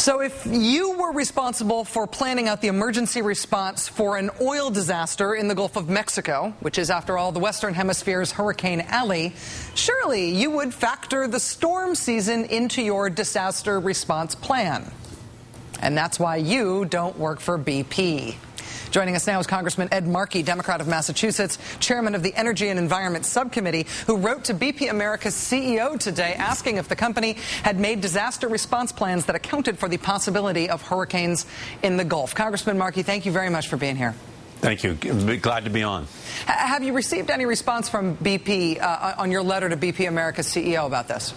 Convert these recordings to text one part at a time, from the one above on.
So if you were responsible for planning out the emergency response for an oil disaster in the Gulf of Mexico, which is, after all, the Western Hemisphere's Hurricane Alley, surely you would factor the storm season into your disaster response plan. And that's why you don't work for BP. Joining us now is Congressman Ed Markey, Democrat of Massachusetts, chairman of the Energy and Environment Subcommittee, who wrote to BP America's CEO today asking if the company had made disaster response plans that accounted for the possibility of hurricanes in the Gulf. Congressman Markey, thank you very much for being here. Thank you. Glad to be on. Have you received any response from BP on your letter to BP America's CEO about this?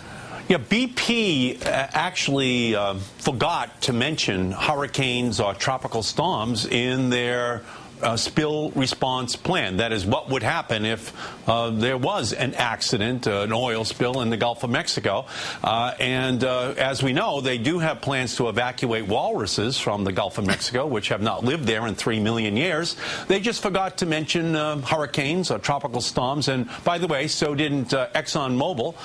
Yeah, BP actually forgot to mention hurricanes or tropical storms in their spill response plan. That is what would happen if there was an accident, an oil spill in the Gulf of Mexico. As we know, they do have plans to evacuate walruses from the Gulf of Mexico, which have not lived there in 3 million years. They just forgot to mention hurricanes or tropical storms. And by the way, so didn't ExxonMobil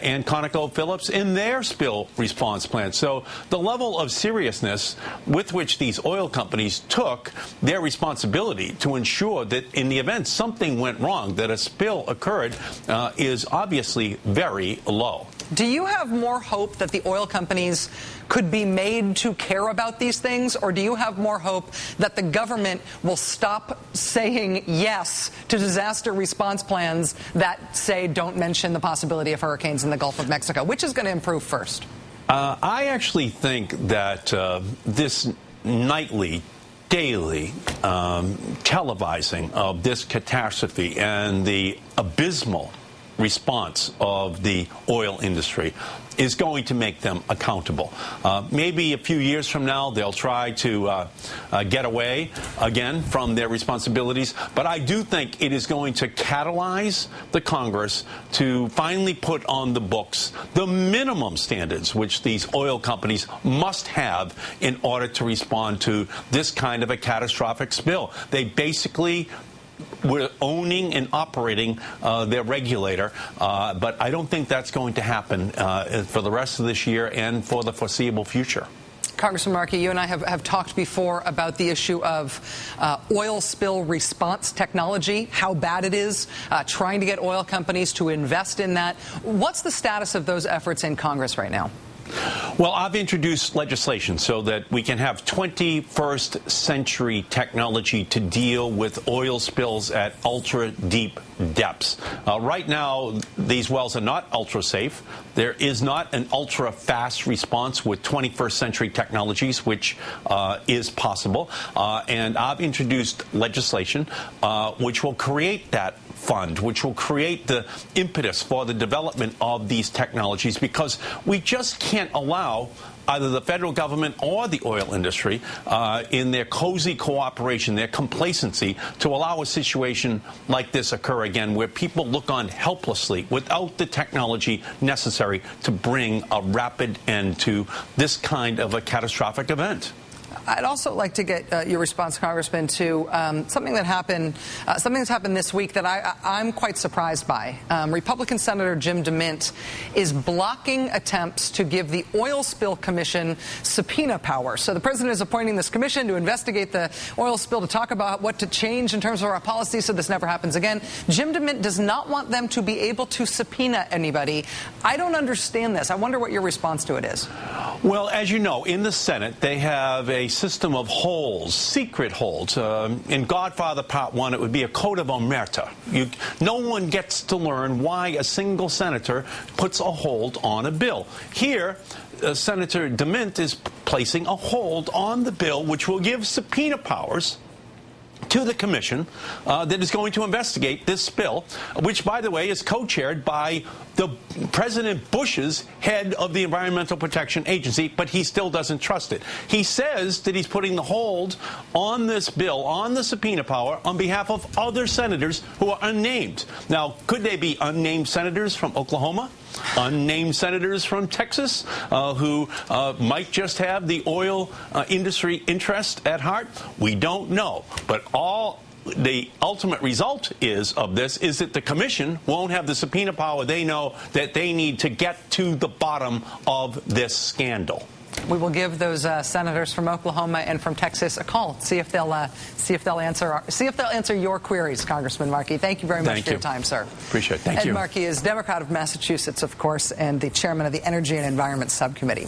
and ConocoPhillips in their spill response plan. So the level of seriousness with which these oil companies took their responsibility to ensure that in the event something went wrong, that a spill occurred, is obviously very low. Do you have more hope that the oil companies could be made to care about these things, or do you have more hope that the government will stop saying yes to disaster response plans that say don't mention the possibility of hurricanes in the Gulf of Mexico? Which is going to improve first? I actually think that this nightly daily televising of this catastrophe and the abysmal response of the oil industry is going to make them accountable. Maybe a few years from now, they'll try to get away again from their responsibilities. But I do think it is going to catalyze the Congress to finally put on the books the minimum standards which these oil companies must have in order to respond to this kind of a catastrophic spill. They basically we're owning and operating their regulator, but I don't think that's going to happen for the rest of this year and for the foreseeable future. Congressman Markey, you and I have talked before about the issue of oil spill response technology, how bad it is, trying to get oil companies to invest in that. What's the status of those efforts in Congress right now? Well, I've introduced legislation so that we can have 21st century technology to deal with oil spills at ultra-deep depths. Right now, these wells are not ultra-safe. There is not an ultra-fast response with 21st century technologies, which is possible. And I've introduced legislation which will create that fund, which will create the impetus for the development of these technologies, because we just can't allow either the federal government or the oil industry in their cozy cooperation, their complacency, to allow a situation like this occur again, where people look on helplessly without the technology necessary to bring a rapid end to this kind of a catastrophic event. I'd also like to get your response, Congressman, to something that's happened this week that I'm quite surprised by. Republican Senator Jim DeMint is blocking attempts to give the Oil Spill Commission subpoena power. So the president is appointing this commission to investigate the oil spill, to talk about what to change in terms of our policy so this never happens again. Jim DeMint does not want them to be able to subpoena anybody. I don't understand this. I wonder what your response to it is. Well, as you know, in the Senate, they have a system of holds, secret holds. In Godfather Part 1, it would be a code of omerta. No one gets to learn why a single senator puts a hold on a bill. Here, Senator DeMint is placing a hold on the bill, which will give subpoena powers to the commission that is going to investigate this spill, which, by the way, is co-chaired by the President Bush's head of the Environmental Protection Agency, but he still doesn't trust it. He says that he's putting the hold on this bill, on the subpoena power, on behalf of other senators who are unnamed. Now, could they be unnamed senators from Oklahoma? Unnamed senators from Texas who might just have the oil industry interest at heart? We don't know. But all the ultimate result is that the commission won't have the subpoena power they know that they need to get to the bottom of this scandal. We will give those senators from Oklahoma and from Texas a call. See if they'll answer your queries, Congressman Markey. Thank you very much for your time, sir. Appreciate it. Thank you. Ed Markey is Democrat of Massachusetts, of course, and the chairman of the Energy and Environment Subcommittee.